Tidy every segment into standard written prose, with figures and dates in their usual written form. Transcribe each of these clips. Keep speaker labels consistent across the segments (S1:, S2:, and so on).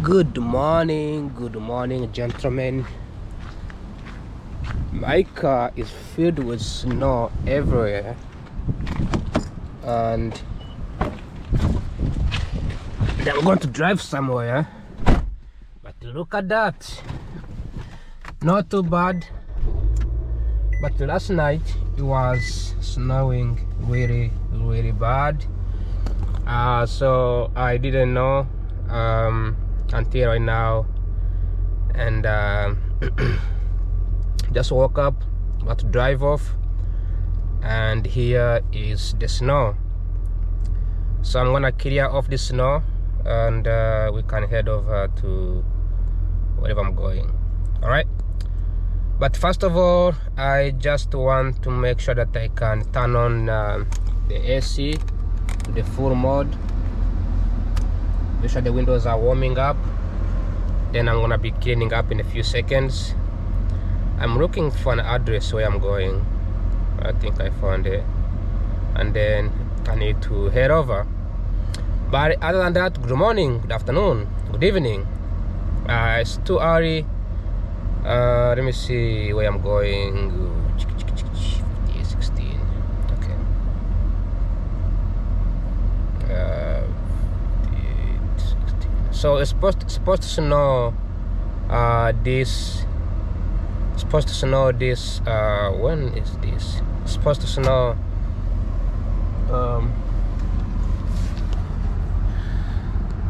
S1: Good morning, gentlemen. My car is filled with snow everywhere, and I'm going to drive somewhere. But look at that, not too bad. But last night it was snowing really bad. So I didn't know until right now, and just woke up, about to drive off, and here is the snow. So I'm gonna clear off the snow, and we can head over to wherever I'm going. All right, but first of all, I just want to make sure that I can turn on the AC to the full mode. Make sure the windows are warming up. Then I'm gonna be cleaning up in a few seconds. I'm looking for an address where I'm going. I think I found it, and then I need to head over. But other than that, good morning, good afternoon, good evening. It's too early. Let me see where I'm going. 16. Okay. 16. So it's supposed to snow this. Supposed to snow this. When is this? It's supposed to snow.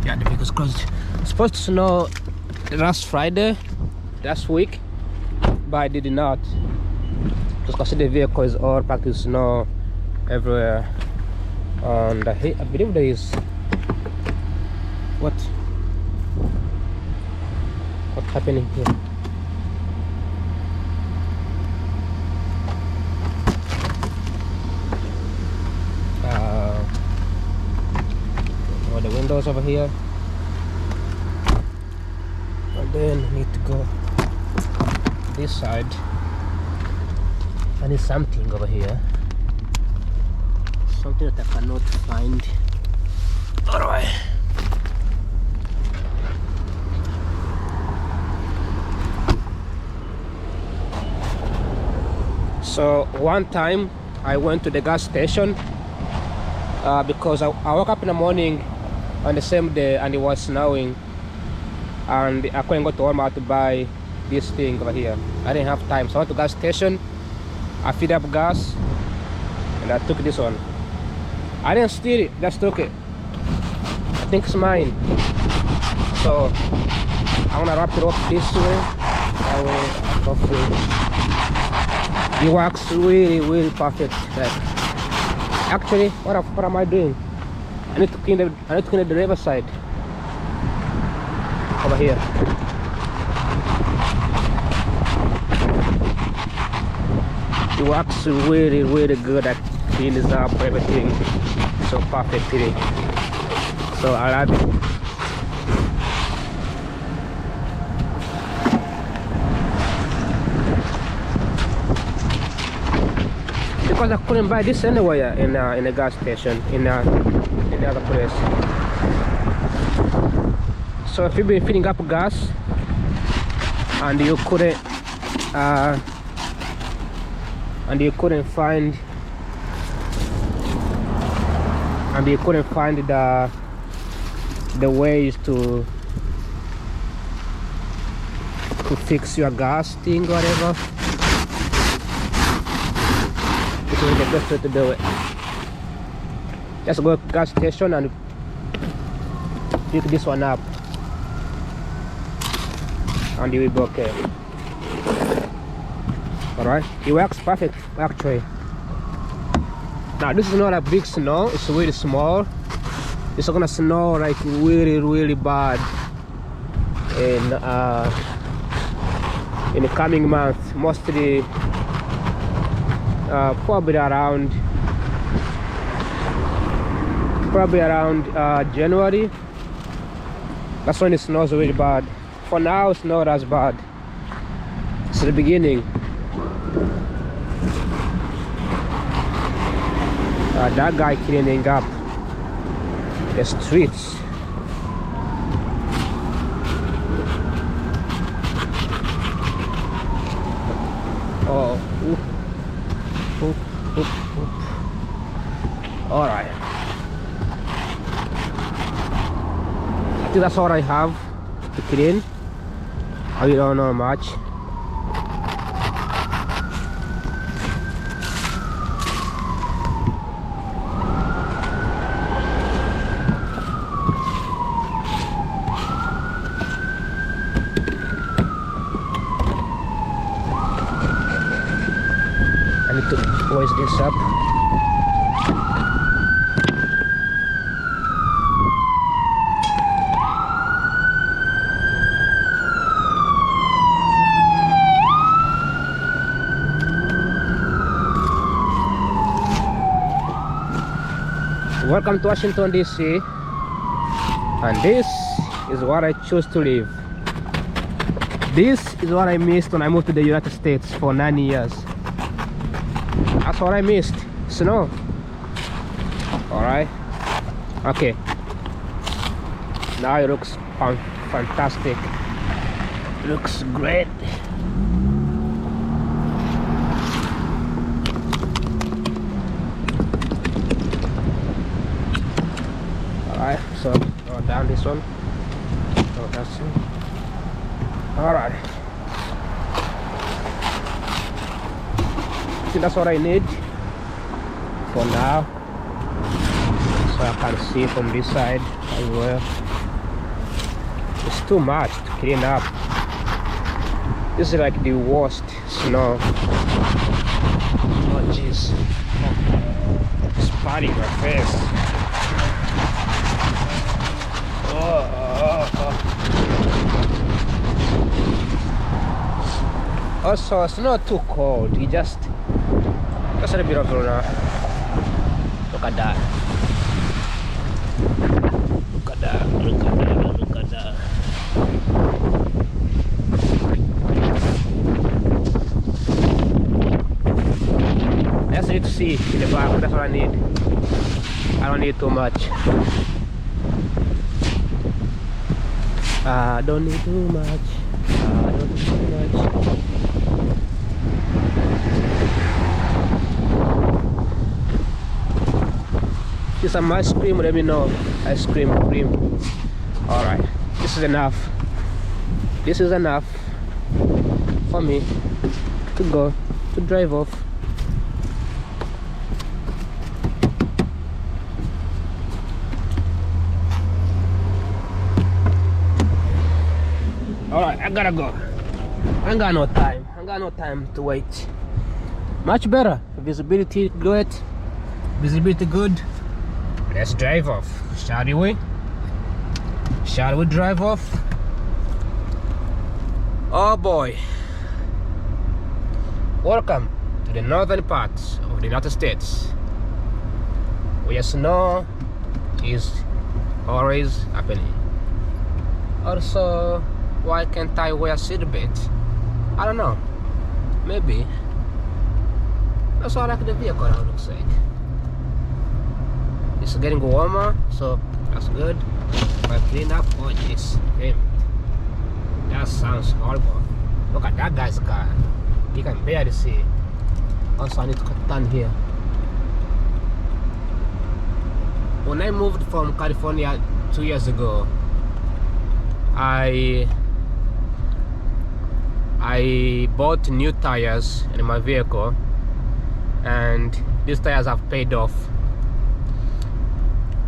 S1: Yeah, the vehicle's closed. It's supposed to snow last Friday, last week, but I did not. Because the vehicle is all packed with snow everywhere. And I believe there is what's happening here. The windows over here, and then I need to go this side. I need something over here, something that I cannot find. All right. So one time I went to the gas station because I woke up in the morning on the same day and it was snowing, and I couldn't go to Walmart to buy this thing over here. I didn't have time, so I went to gas station. I filled up gas and I took this one. I didn't steal it, just took it. I think it's mine. So I'm gonna wrap it up this way. That way, hopefully it works really perfect. Like, actually, what am I doing? I need to clean the driver side over here. It works really good. I clean this up, everything so perfectly. So I love it. Because I couldn't buy this anywhere in a gas station in the other place. So if you've been filling up gas and you couldn't find the ways to fix your gas thing, whatever, this is the best way to do it. Just go to the gas station and pick this one up, and you will be okay. Alright, it works perfect actually. Now this is not a big snow, it's really small. It's gonna snow like really bad in the coming month, mostly probably around January. That's when it snows really bad. For now it's not as bad. It's the beginning. That guy cleaning up the streets. I think that's all I have to clean. I don't know much. I need to voice this up. Welcome to Washington DC, and this is what I choose to live. This is what I missed when I moved to the United States for 9 years. That's what I missed. Snow. Alright. Okay. Now it looks fantastic. Looks great. Alright, so go down this one. Oh, that's it. Alright. I think that's what I need for now. So I can see from this side as well. It's too much to clean up. This is like the worst snow. Oh jeez. It's burning my face. Also, it's not too cold. It just a little bit of look at that. Look at that. Look at that. Look at that. I just need to see in the back. That's what I need. I don't need too much. I don't need too much. I don't need too much. See some ice cream, let me know. Ice cream. Alright, this is enough. This is enough for me to go to drive off. Alright, I gotta go. I ain't got no time. I ain't got no time to wait. Much better. Visibility good. Visibility good. Let's drive off, shall we? Shall we drive off? Oh boy. Welcome to the northern parts of the United States, where snow is always happening. Also, why can't I wear a seatbelt? I don't know. Maybe. That's all like the vehicle now looks like. It's getting warmer, so that's good. If I clean up, oh jeez, that sounds horrible. Look at that guy's car. You can barely see. Also, I need to turn here. When I moved from California 2 years ago, I bought new tires in my vehicle, and these tires have paid off.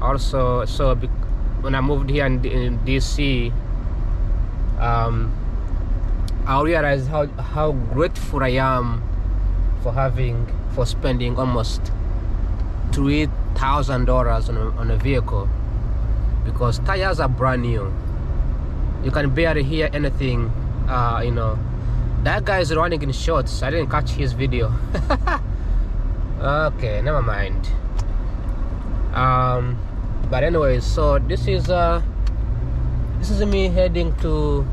S1: Also, so when I moved here in DC, I realized how grateful I am for spending almost $3,000 on a vehicle, because tires are brand new. You can barely hear anything. You know, that guy is running in shorts. I didn't catch his video. Okay, never mind. But anyways, so this is me heading to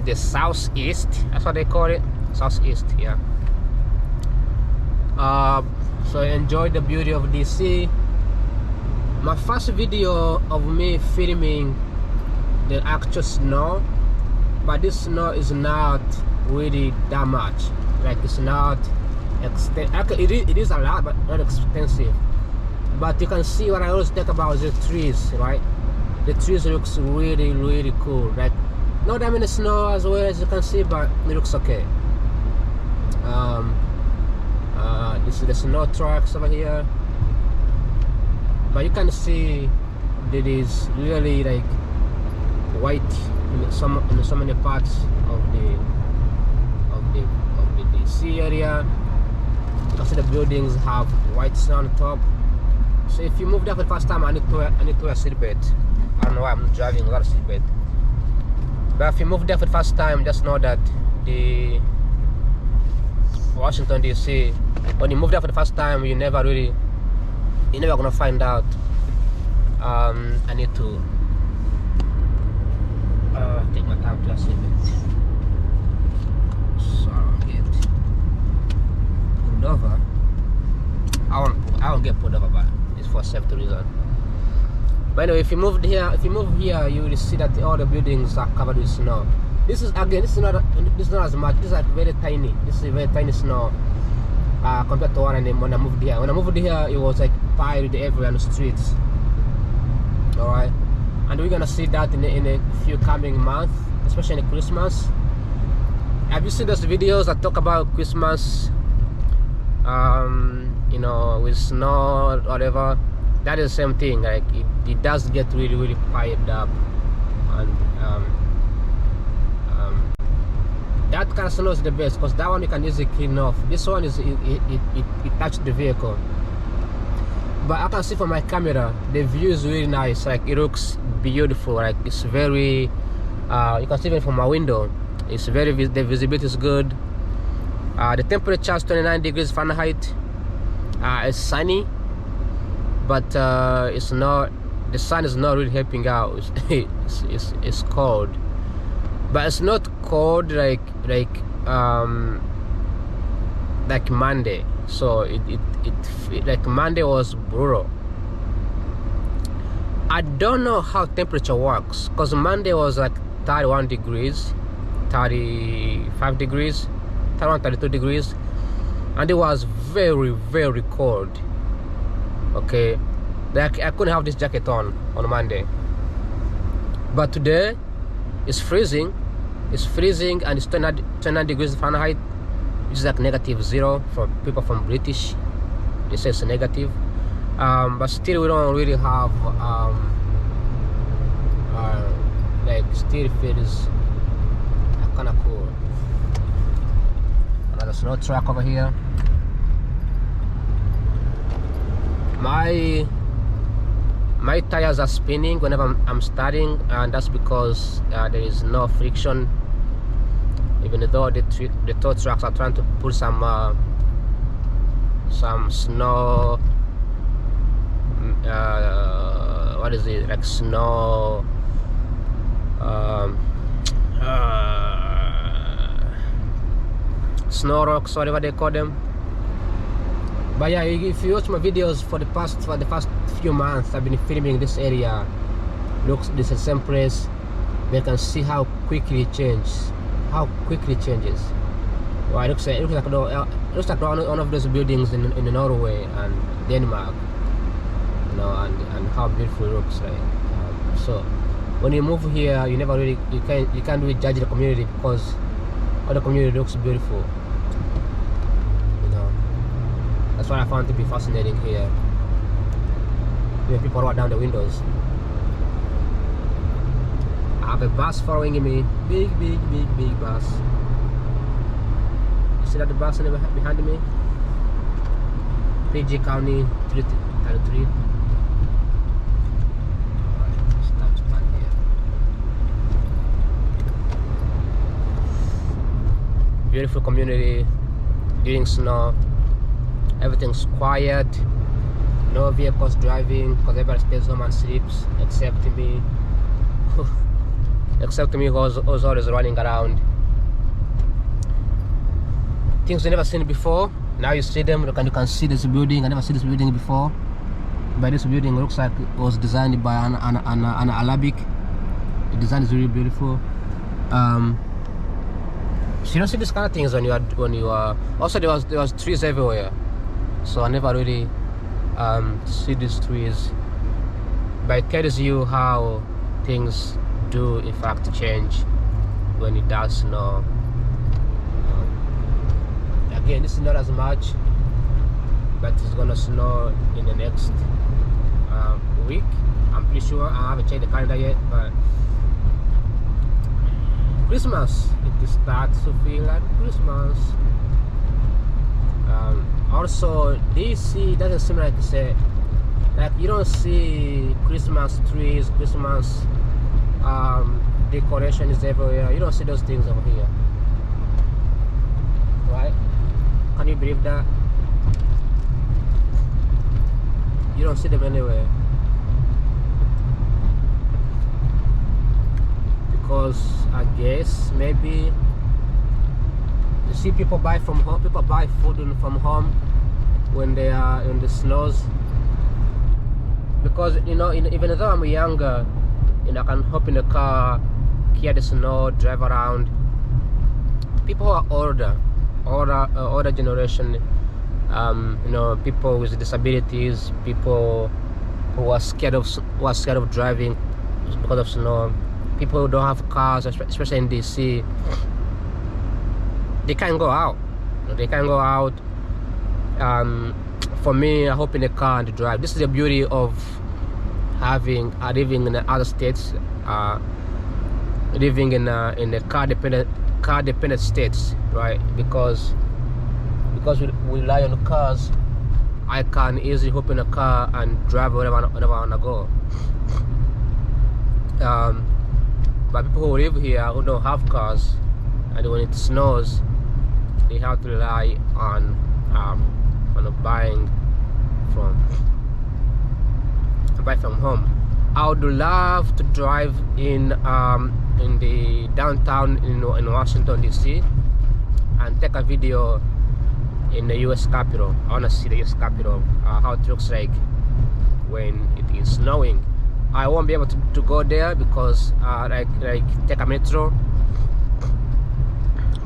S1: the southeast. That's what they call it, southeast. Yeah. So enjoy the beauty of DC. My first video of me filming the actual snow, but this snow is not really that much. Like, it's not extensive. It is a lot, but not expensive. But you can see what I always talk about is the trees, right? the trees looks really cool. Like not that many snow as well as you can see, but it looks okay. This is the snow tracks over here, but you can see that it is really like white in so many parts of the DC area. You can see the buildings have white snow on top. So if you move there for the first time, I need to wear a seatbelt. I don't know why I'm driving without a seatbelt. But if you move there for the first time, just know that the Washington DC, when you move there for the first time, you're never gonna find out. I need to take my time to a seatbelt. So I don't get pulled over. I won't get pulled over, but it's for safety reason. But anyway, if you move here, you will see that all the buildings are covered with snow. This is not as much. This is like very tiny. This is a very tiny snow compared to when I moved here. When I moved here, it was like piled everywhere on the streets. All right, and we're gonna see that in a few coming months, especially in Christmas. Have you seen those videos that talk about Christmas? You know, with snow or whatever. That is the same thing. Like it does get really piled up, and that kind of snow is the best because that one you can easily clean off. This one is it touched the vehicle, but I can see from my camera the view is really nice. Like it looks beautiful. Like it's very you can see it from my window. It's very the visibility is good. The temperature is 29 degrees Fahrenheit. It's sunny, but it's not. The sun is not really helping out. It's cold, but it's not cold like Monday. So it like Monday was brutal. I don't know how temperature works because Monday was like 31 degrees, 35 degrees, 31, 32 degrees, and it was very cold. Okay, like I couldn't have this jacket on Monday, but today it's freezing. It's freezing and it's 29 degrees Fahrenheit, which is like -0 for people from British. They say it's negative, but still we don't really have like still feels kind of cool. Another snow track over here. My tires are spinning whenever I'm starting, and that's because there is no friction. Even though the tow trucks are trying to put some snow, what is it, like snow, snow rocks, whatever they call them. But yeah, if you watch my videos for the past few months, I've been filming this area. Looks this is the same place. They can see how quickly it changes. Well, it looks like one of those buildings in Norway and Denmark. You know, and how beautiful it looks like. So when you move here, you can't really judge the community because all the community looks beautiful. That's what I found to be fascinating here. When people roll down the windows. I have a bus following me. Big bus. You see that the bus behind me? PG County 333. Alright, stop here. Beautiful community during snow. Everything's quiet, no vehicles driving because everybody stays home and sleeps except me. Except me who's always running around. Things you never seen before, now you see them. You can see this building. I never seen this building before, but this building looks like it was designed by an Arabic. The design is really beautiful. So you don't see these kind of things when you are. Also there was trees everywhere. So I never really see these trees, but it tells you how things do in fact change when it does snow. Again, this is not as much, but it's gonna snow in the next week. I'm pretty sure. I haven't checked the calendar yet, but Christmas, it starts to feel like Christmas. Also, DC doesn't seem like you don't see Christmas trees, Christmas decorations everywhere. You don't see those things over here, right? Can you believe that? You don't see them anywhere. Because I guess maybe you see people buy from home. People buy food from home when they are in the snows. Because even though I'm younger, I can hop in the car, clear the snow, drive around. People who are older generation, people with disabilities, people who are scared of driving because of snow. People who don't have cars, especially in DC, they can't go out. They can't go out. For me, I hop in the car and drive. This is the beauty of living in the other states, living in the car dependent states, right? Because we rely on cars, I can easily hop in a car and drive wherever I want to go. But people who live here who don't have cars, and when it snows, they have to rely on buying from home. I would love to drive in the downtown in Washington DC and take a video in the US Capitol. I want to see the US Capitol, how it looks like when it is snowing. I won't be able to go there because like take a metro,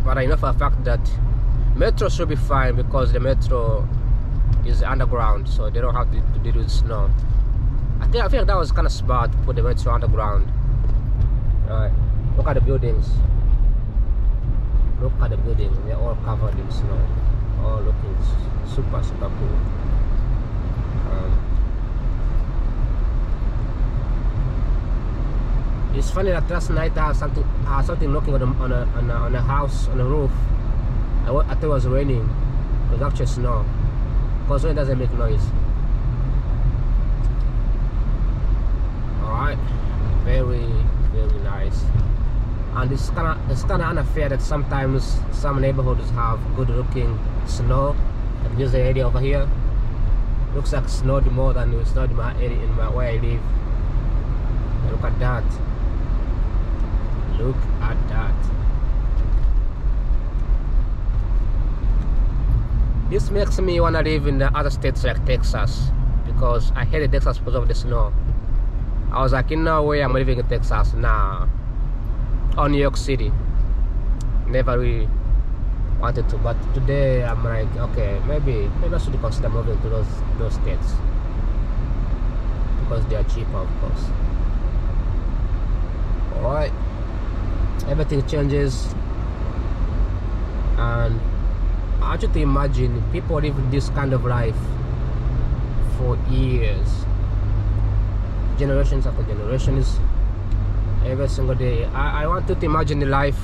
S1: but I know for a fact that metro should be fine because the metro is underground, so they don't have to deal with snow. I think that was kind of smart to put the metro underground. Alright, look at the buildings. Look at the buildings, they're all covered in snow, all looking super cool. It's funny that last night I had something knocking on a house, on a roof. I thought it was raining. It was actually snow. Because rain doesn't make noise. Alright, very nice. And it's kind of unfair that sometimes some neighborhoods have good looking snow. Like this area over here looks like snowed more than it snowed in my area, where I live. Look at that. Look at that. This makes me want to live in the other states like Texas, because I hated Texas because of the snow. I was like, no way I'm living in Texas. Nah. Or New York City. Never really wanted to, but today I'm like, okay, maybe I should consider moving to those states because they are cheaper, of course. Alright. Everything changes, and I want you to imagine people live this kind of life for years, generations after generations, every single day. I want you to imagine the life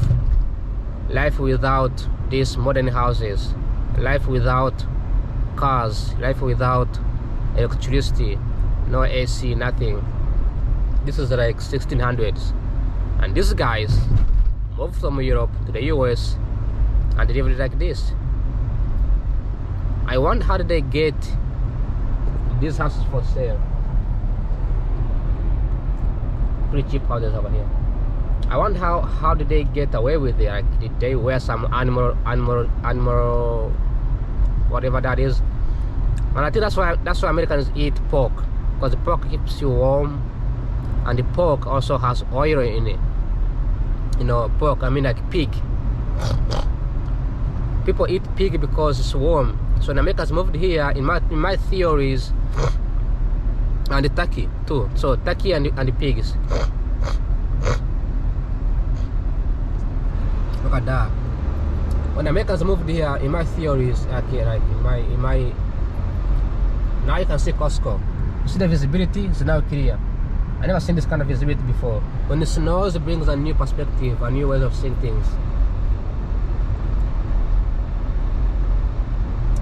S1: without these modern houses, life without cars, life without electricity, no AC, nothing. This is like 1600s, and these guys moved from Europe to the US and they live like this. I wonder how did they get these houses for sale. Pretty cheap houses over here. I wonder how did they get away with it? Like, did they wear some animal whatever that is? And I think that's why Americans eat pork, because the pork keeps you warm, and the pork also has oil in it. You know, pork, I mean like pig. People eat pig because it's warm. So the Americans moved here, in my theories, and the turkey too. So turkey and the pigs. when Americans moved here, in my theories, okay, like in my now you can see Costco. You see the visibility is now clear. I never seen this kind of visibility before. When it snows, it brings a new perspective, a new way of seeing things.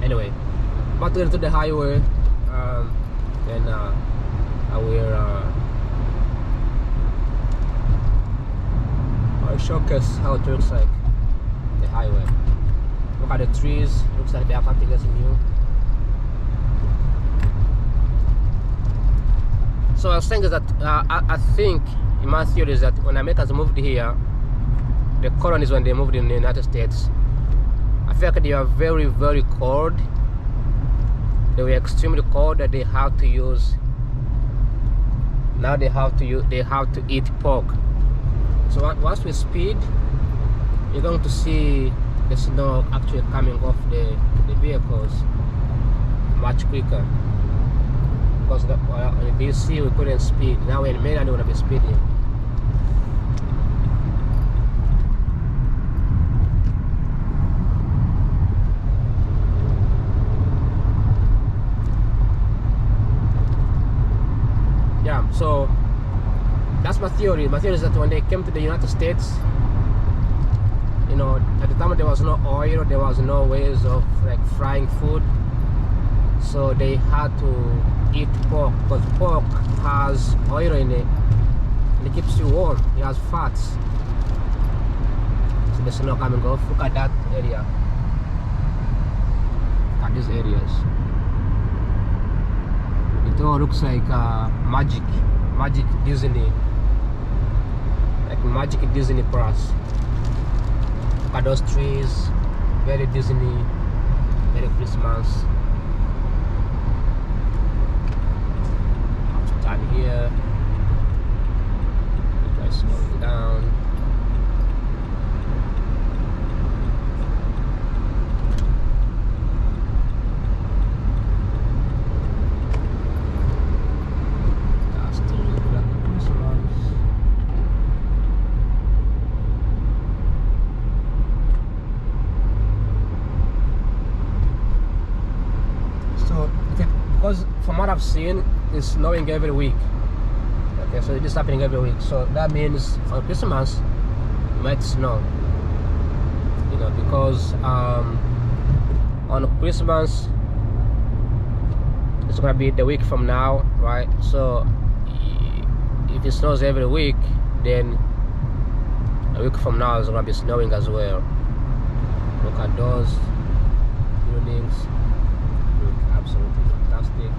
S1: Anyway, about to get to the highway, then I will I'll showcase how it looks like, the highway. Look at the trees, looks like they are something else new. So I was saying is that I think, in my theory, is that when Americans moved here, the colonies, when they moved in the United States, I feel like they are very, very cold. They were extremely cold that they have to use. Now they have to eat pork. So once we speed, you're going to see the snow actually coming off the vehicles much quicker. Because in DC we couldn't speed. Now in Maryland we're gonna be speeding. Yeah, so that's my theory. My theory is that when they came to the United States, you know, at the time there was no oil, there was no ways of like frying food, so they had to eat pork, because pork has oil in it and it keeps you warm. It has fats. So the snow coming off. Look at that area. Look at these areas. It all looks like magic Disney, like magic Disney Plus. Look at those trees, very Disney, very Christmas. Down here, I slow it down. That's still like Christmas. So, okay, because from what I've seen, it's snowing every week. Okay, so it is happening every week. So that means on Christmas it might snow. You know, because on Christmas it's gonna be the week from now, right? So if it snows every week, then a week from now it's gonna be snowing as well. Look at those buildings. Look absolutely fantastic.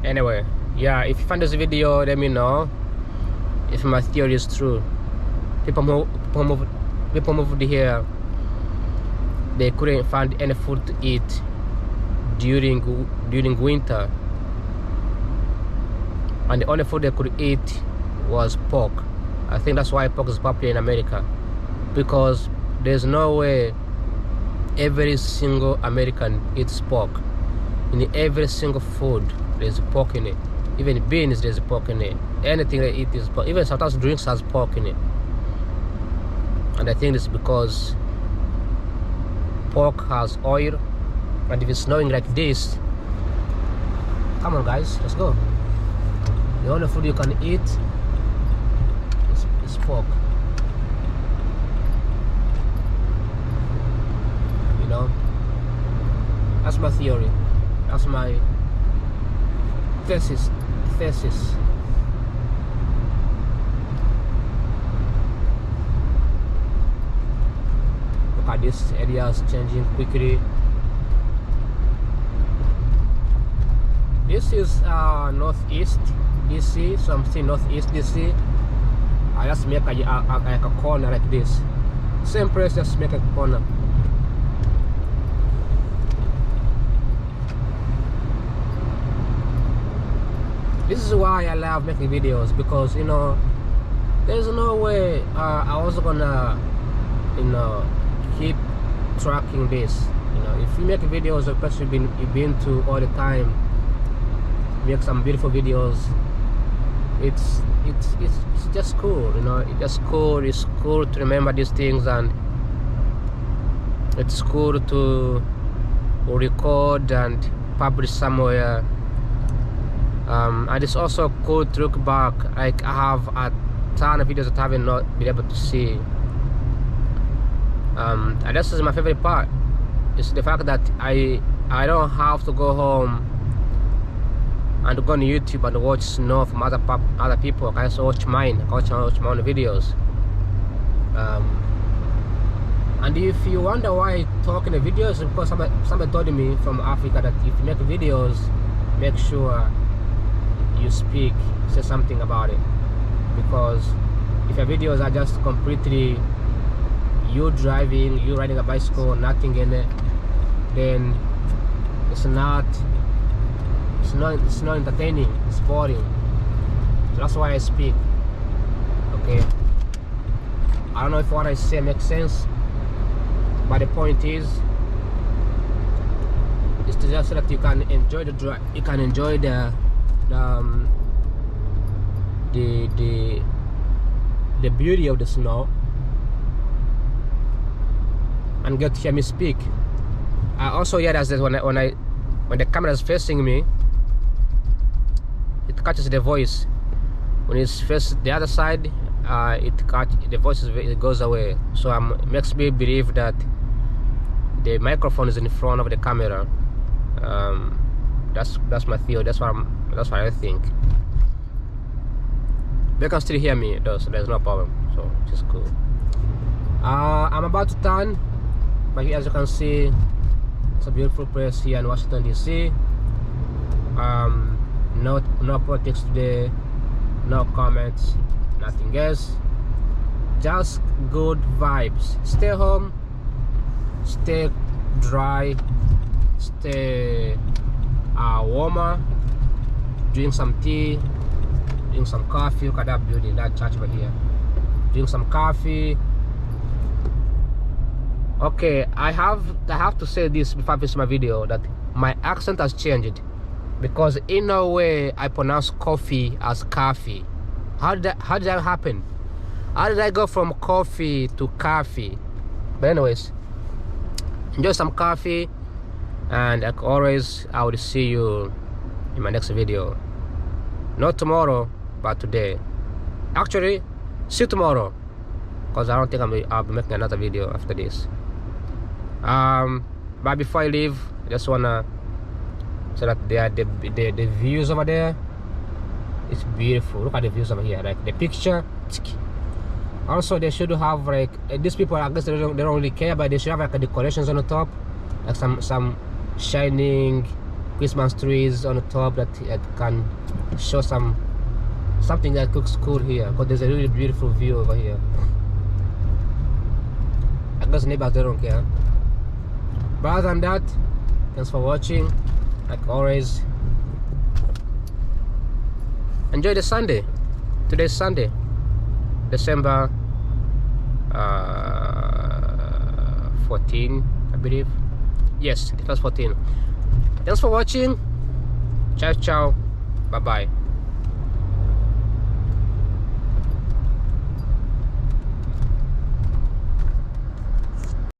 S1: Anyway, yeah, if you find this video, let me know if my theory is true. People moved here, they couldn't find any food to eat during winter, and the only food they could eat was pork. I think that's why pork is popular in America, because there's no way every single American eats pork. In every single food there's pork in it. Even beans, there's pork in it. Anything they eat is pork. Even sometimes drinks has pork in it. And I think it's because pork has oil, and if it's snowing like this, come on guys, let's go. The only food you can eat is pork. You know, that's my theory. That's my thesis. Look at this area is changing quickly. This is northeast DC, so I'm still northeast DC. I just make a corner like this. Same place, just make a corner. This is why I love making videos, because you know there's no way I was gonna keep tracking this. If you make videos of places you've been to all the time, make some beautiful videos, it's just cool. It's cool to remember these things, and it's cool to record and publish somewhere. And it's also cool to look back. Like, I have a ton of videos that I haven't not been able to see. And this is my favorite part. It's the fact that I don't have to go home and go on YouTube and watch snow from other people. I can just watch mine. I can watch my own videos. And if you wonder why I talk in the videos, because somebody told me from Africa that if you make videos, make sure you say something about it. Because if your videos are just completely you driving, you riding a bicycle, nothing in it, then it's not entertaining, it's boring. So that's why I speak. Okay, I don't know if what I say makes sense, but the point is to just so that you can enjoy the drive, you can enjoy the beauty of the snow, and get to hear me speak. I also hear that when the camera is facing me, it catches the voice. When it's facing the other side, the voice it goes away. So it makes me believe that the microphone is in front of the camera. That's my theory. That's what I think. They can still hear me though, so there's no problem. So which is cool. I'm about to turn, but as you can see, it's a beautiful place here in Washington DC. No politics today, no comments, nothing else. Just good vibes. Stay home, stay dry, stay warmer, drink some tea, drink some coffee. Look at that building, that church over here. Drink some coffee. Okay, I have to say this before I finish my video, that my accent has changed, because in a way I pronounce coffee as coffee. How did that happen? How did I go from coffee to coffee? But anyways, enjoy some coffee, and like always, I will see you in my next video. Not tomorrow, but today. Actually, see you tomorrow, because I don't think I'll be making another video after this. But before I leave, I just wanna say that the views over there, it's beautiful. Look at the views over here, like the picture. Also, they should have like these people, I guess they don't really care, but they should have like decorations on the top, like some shining Christmas trees on the top that can show something that looks cool here, because there's a really beautiful view over here. I guess neighbors, they don't care. But other than that, thanks for watching. Like always, enjoy the Sunday. Today's Sunday, December 14, I believe. Yes, it was 14. Thanks for watching. Ciao ciao, bye bye.